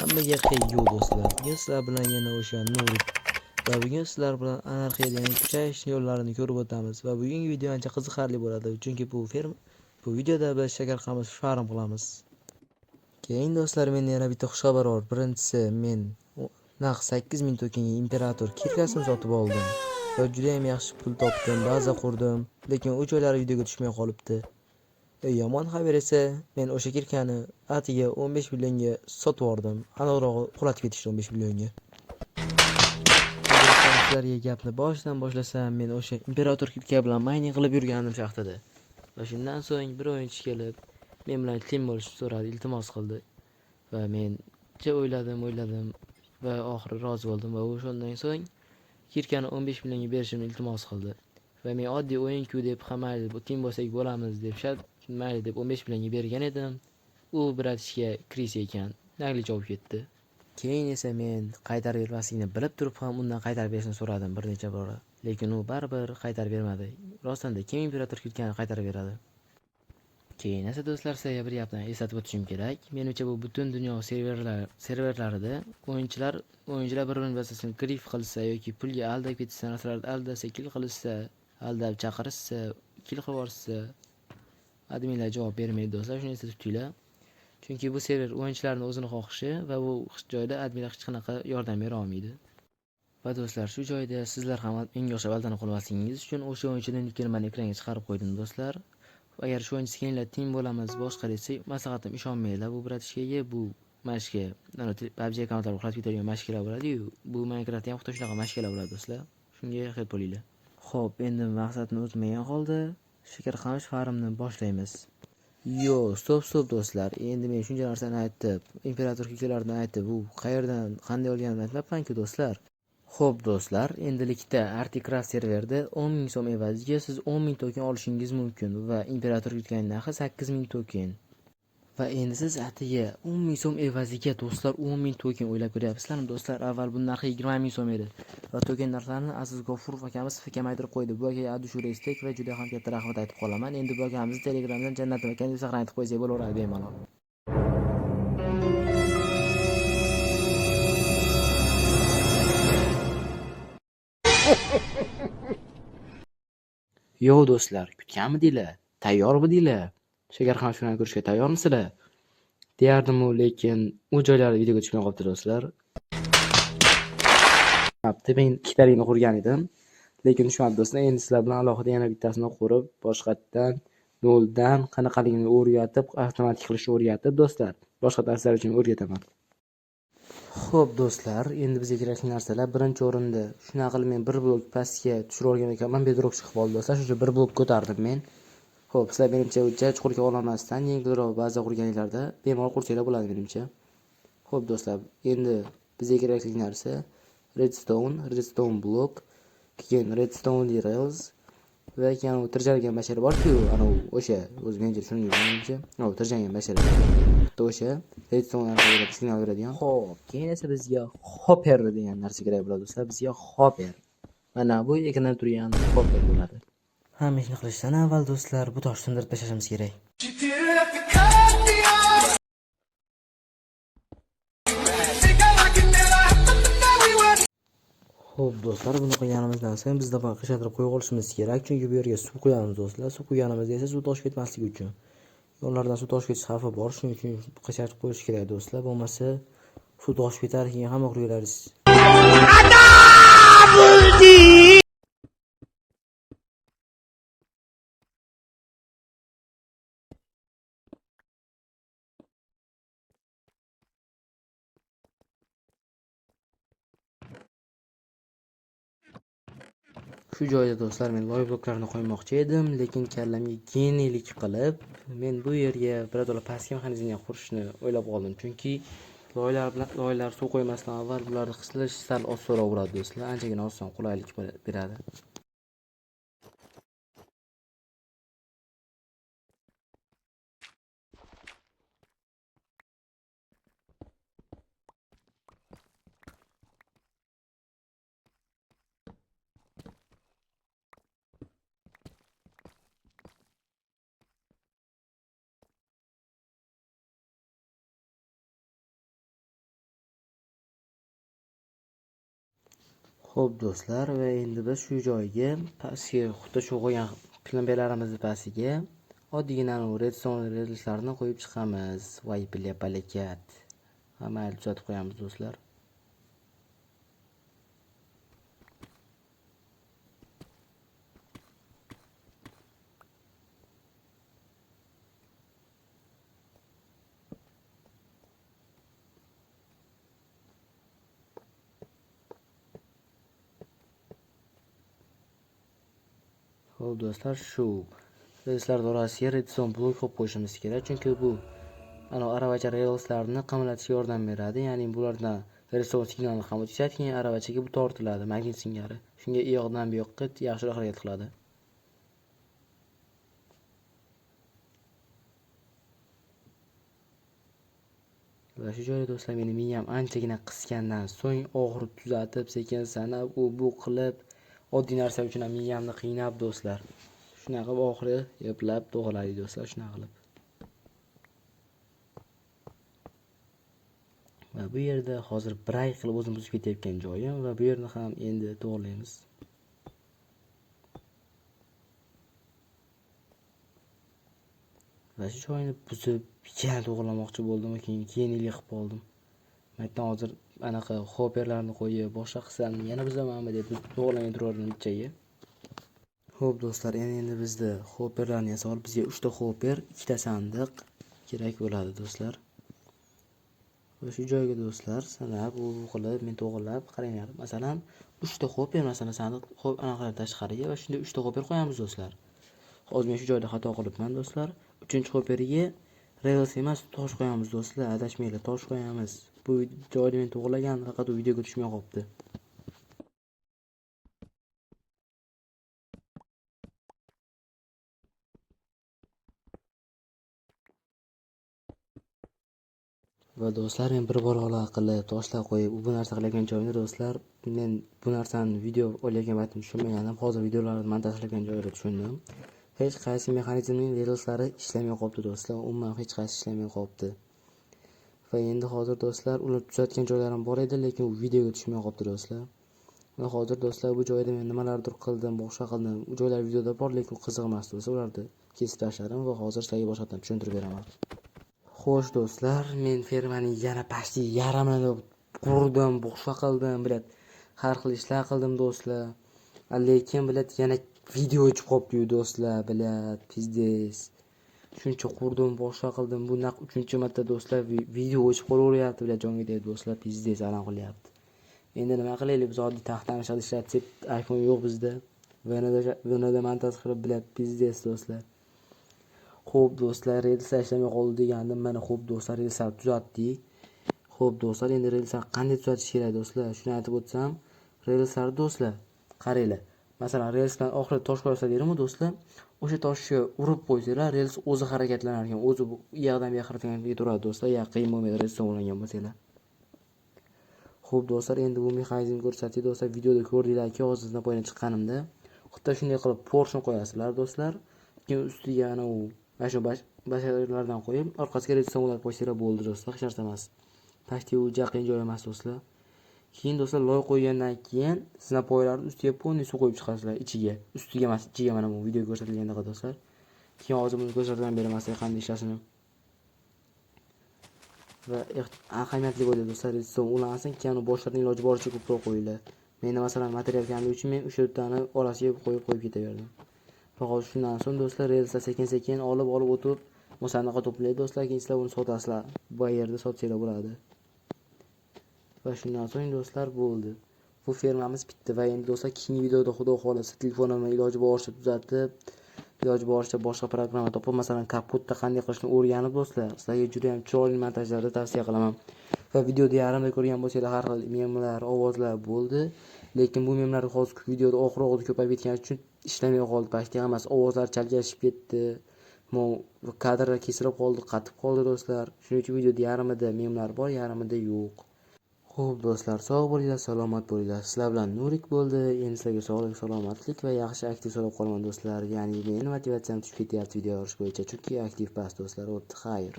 Hammaga yo do'stlar. Bugun sizlar bilan yana o'sha Nur va bugun sizlar bilan anarxiya degan kuchayish yo'llarini ko'rib o'tamiz va bugungi video ancha qiziqarli bo'ladi. Chunki bu videoda biz shakar qamish farm qilamiz. Keyin do'stlar, menda yana bitta xushxabar bor. Birinchisi, men naq 8000 tokenga imperator kirkasini sotib oldim va juda ham yaxshi pul topdim, baza qurdim, lekin u joylari videoga tushmay qolibdi. Yomon xabar esa, men o'sha kirkani atiga 15 millionga sotib yubordim. Aniqrog'i qulatib ketishdi 15 millionga. Sizlarga gapni boshidan boshlasam, men o'sha imperator kirka bilan mining qilib yurgandim shaxtada. Va shundan so'ng bir o'yinchi kelib, men bilan team bo'lishni so'radi, iltimos qildi. Va men o'yladim va oxiri rozi bo'ldim va o'shandan so'ng kirkani 15 millionga berishimni iltimos qildi. Va men oddiy o'yin-ku deb mayli bu team bo'lsak bo'lamiz deb mayli deb 15 millionga bergan edim. U bratishga Kris ekan, nagli javob ketdi. Keyin esa men qaytarib bermasligini bilib turib ham undan qaytarib berishni so'radim bir necha bor, lekin u baribir qaytarib bermadi. Rostanda kim imperator kirkani qaytarib beradi? Keyin esa do'stlar, sizga bir gapni eslatib o'tishim kerak. Menimcha bu butun dunyo serverlarida o'yinchilar bir-birini basasin grif qilsa yoki pulga aldab ketsa, narsalarni aldasa, kill qilsa, aldab chaqirishsa, kill qilib yuborsa, adminlar javob bermaydi do'stlar, shuni esda tutinglar. Chunki bu server o'yinchilarning o'zini xohishi va bu joyda adminlar hech qanaqa yordam bera olmaydi. Va do'stlar, shu joyda sizlar ham menga o'xshab aldanib qolmasligingiz uchun o'sha o'yinchining nickini men ekranga chiqarib qo'ydim do'stlar. Agar shu o'yinchi kelinglar team bo'lamiz, boshqa desa, maslahatim ishonmanglar. Bu bratishkaga, bu mashka, mana PUBG akkauntlar uxlatib ketadigan mashkalar bo'ladi-yu, bu Minecraftda ham xuddi shunaqa mashkalar bo'ladi do'stlar. Shunga ehtiyot bo'linglar. Xo'p, endi maqsadni o'tmagan holda shakar qamish farmni boshlaymiz. Stop do'stlar. Endi men shuncha narsani aytib, imperator kirkalarni aytib, bu qayerdan, qanday olganimni aytmabman-ku do'stlar. Xo'p do'stlar, endilikda Articraft serverda 10,000 so'm evaziga siz 10,000 token olishingiz mumkin va imperator kirkaning narxi 8000 token. Va endi siz atiga 10,000 so'm evaziga do'stlar 10,000 token o'ylab ko'ryapsizlarmi do'stlar? Avval bu narxi 20,000 so'm edi. Va token narxlarini Aziz G'ofurov akamiz kamaytirib qo'ydi. Bu akaga adushurestek va juda ham katta rahmat aytib qolaman. Endi bu akamizni Telegramdan Jannat akani deb saqlanib qo'ysak bo'laveradi bemalol. Do'stlar, kutganmidinglar? Tayyormidinglar? Shakar qamishini ko'rishga tayyormisizlar? Deyardim, lekin u joylarda videoga tushmay qolibdi do'stlar. Men ikkitaligini qurgan edim, lekin tushmadi do'stlar. Endi sizlar bilan alohida yana bittasini qurib, boshqatdan noldan qanaqaligini o'rgatib, avtomatik qilishni o'rgatib do'stlar. Boshqa darslar uchun o'rgataman. Xo'p do'stlar, endi bizga kerakli narsalar birinchi o'rinda shunaqa qilib men bir blok pastga tushirib olgan ekanman, bedrock chiqib qoldi do'stlar. Shu bir blok ko'tardim men. Xo'p, sizlar menimcha chuqurga olmasdan yengilroq baza qurganinglarda bemalol qursanglar bo'ladi menimcha. Xo'p do'stlar, endi bizga kerakli narsa redstone blok, keyin redstone rails va keyin tirjalgan mashina bor-ku, ana o'sha o'zi menga shuni menimcha, tirjalgan mashina. O'sha redstone signal beradigan. Xo'p, keyin esa bizga hopper degan narsa kerak bo'ladi do'stlar. Bizga hopper. Mana bu ekranda turgan hopper bo'ladi. Hamma ishni qilishdan avval do'stlar, bu toshni sindirib tashlashimiz kerak. Xo'p do'stlar, buni qilganimizdan so'ng bizda qishatirib qo'yib olishimiz kerak, chunki bu yerga suv quyamiz do'stlar. Suv quyganimizda esa suv toshib ketmasligi uchun. Yo'llardan suv toshib ketish xavfi bor, shuning uchun qishatib qo'yish kerak do'stlar. Bo'lmasa suv toshib ketar, keyin hamma qurilariz. Shu joyda do'stlar men loy bloklarni qo'ymoqchi edim, lekin kallamga genilik qilib, men bu yerga birato'la pastki mexanizmni qurishni o'ylab qoldim. Chunki loylar suv qo'ymasdan avval bularni qisilish sal osonroq bo'ladi do'stlar, anchagina oson, qulaylik beradi. Xo'p do'stlar, va endi biz shu joyga pastga xuddi shu qo'ygan plamberlarimizni pastiga oddiygina redstone relslarni qo'yib chiqamiz. Voy billa balakat. Mayli tuzatib qo'yamiz do'stlar. Xo'p do'stlar, shu relslar orasiga redstone blok qo'yib qo'yishimiz kerak, chunki bu aravacha relslarni qimirlatishga yordam beradi. Ya'ni bulardan redstone signalni ham o'tkazadi, keyin aravachaga bu tortiladi, magnit singari. Shunga u yoqdan bu yoqqa yaxshiroq harakat qiladi. Va shu joyda do'stlar, meni miyam anchagina qisgandan so'ng oxiri tuzatib, sekin sanab, bu qilib, oddiy narsa uchun ham miyamni qiynab do'stlar. Shunaqa qilib oxiri eplab to'g'riladi do'stlar, shunaqa qilib. Va bu yerda hozir biray qilib o'zim buzib ketayotgan joyim va bu yerni ham endi to'g'rilaymiz. Va shu joyni buzib yana to'g'rilamoqchi bo'ldim, keyin yiqib qoldim. Maytdan hozir anaqa hopperlarni qo'yib, boshqa qilsam yana buzamanmi deb to'g'rilamay turardim ichaga. Xo'p do'stlar, endi bizda hopperlarni yasab, bizga 3 ta hopper, 2 ta sandiq kerak bo'ladi do'stlar. Va shu joyga do'stlar sanab, u qilib, men to'g'rilab, qaranglar. Masalan, 3 ta hopper, masalan, sandiq anaqa tashqariga va shunday 3 ta hopper qo'yamiz do'stlar. Hozir men shu joyda xato qilibman do'stlar. 3-hopperiga rels emas, tosh qo'yamiz do'stlar. Adashmanglar, tosh qo'yamiz. Bu joyda men to'g'rilagan, faqat u videoga tushmay qolibdi. Va do'stlar, men bir balolar qilib toshlar qo'yib, bu narsa qilayotgan joyimda do'stlar, men bu narsani video olayotgan vaqtim tushunmagandim. Hozir videolarni montajlagan joyda tushundim. Hech qaysi mexanizmning relslari ishlamay qolibdi do'stlar. Umuman hech qaysi ishlamay qolibdi. Va endi hozir do'stlar, ular tuzatgan joylarim bor edi, lekin u videoga tushmay qolibdi do'stlar. Va hozir do'stlar, bu joyda men nimalardir qildim, boshqa qildim. U joylar videoda bor, lekin qiziq emas do'stlar. Ularni kesib tashladim va hozir sizlarga boshqatdan tushuntirib beraman. Xo'sh do'stlar, men fermaning yana pasti yarmini qurdim, boshqa qildim, bilat har xil ishlar qildim do'stlar. Lekin bilat yana video o'chib qolibdi do'stlar, bilat pizdes. Shuncha qurdim, boshqa qildim. Bu naq 3-marta do'stlar video o'chib qolaveryapti, bilat jonga tegdi do'stlar, pizdes alam qilyapti. Endi nima qilaylik, biz oddiy taxtani ishlatib, iPhone yo'q bizda. Venada montaj qilib, bilat pizdes do'stlar. Xo'p do'stlar, relslar ishlamay qoldi degandim. Mana xo'p do'stlar, relslar tuzatdik. Xo'p do'stlar, endi relslar qanday tuzatish kerak do'stlar? Shuni aytib o'tsam, relslar do'stlar, qaranglar. Masalan, relsdan oxirida tosh qo'ysalar-mu do'stlar, o'sha toshga urib qo'ysanglar, rels o'zi harakatlanar ekan, o'zi bu yoqdan bu yoqqa harakatlanib turadi do'stlar. Qiyin bo'lmaydi relsdan ulangan bo'lsanglar. Xo'p do'stlar, endi bu mexanizmni ko'rsatdik do'stlar. Videoda ko'rdinglarki, hozirdan poydan chiqqanimda, xuddi shunday qilib porshni qo'yasizlar do'stlar. Keyin ustiga ana u mana shu basharlardan qo'yib, orqasiga redstone ulab qo'ysanglar bo'ldi do'stlar, hech narsa emas. Pastga u jaqin joy emas do'stlar. Keyin do'stlar, loy qo'ygandan keyin snapoylarni ustiga ponni suv qo'yib chiqasizlar ichiga. Ustiga emas, ichiga, mana bu videoga ko'rsatilgandek do'stlar. Keyin hozir buni ko'rsatib beraman sizga qanday ishlashini. Va ahamiyatli bo'ladi do'stlar, redstone ulansin, keyin boshlarning iloji boricha ko'proq qo'yinglar. Menda masalan material kamligi uchun men o'sha yerdan orasiga qo'yib ketaverdim. Faqat shundan so'ng do'stlar, relslar sekin-sekin olib o'tib, musandaqa to'playdi do'stlar, keyin sizlar uni sotasizlar. Bu yerda sotsanglar bo'ladi. Va shundan so'ng do'stlar bo'ldi. Bu fermamiz bitdi va endi do'stlar, keyingi videoda xudo xolasa telefonimni iloji boricha tuzatib, iloji boricha boshqa programma topib, masalan, kapotda qanday qilishni o'rganib do'stlar, sizlarga juda ham chiroyli montajlarni tavsiya qilaman. Va videoda yarimda ko'rgan bo'lsanglar, har xil memlar, ovozlar bo'ldi. Lekin bu memlar hozir videoda oxir-oxir ko'payib ketgani uchun ishlamay qoldi, pastga emas, ovozlar chalkashib ketdi. Kadrlar kesilib qoldi, qatib qoldi do'stlar. Shuning uchun videoda yarimida memlar bor, yarimida yo'q. Xo'p do'stlar, sog' bo'linglar, salomat bo'linglar. Sizlar bilan Nurik bo'ldi. Endi sizlarga sog'lik, salomatlik va yaxshi aktiv so'rab qolaman do'stlar. Ya'ni men motivatsiyam tushib ketyapti video yozish bo'yicha, chunki aktiv past do'stlar. O'tdi, xayr.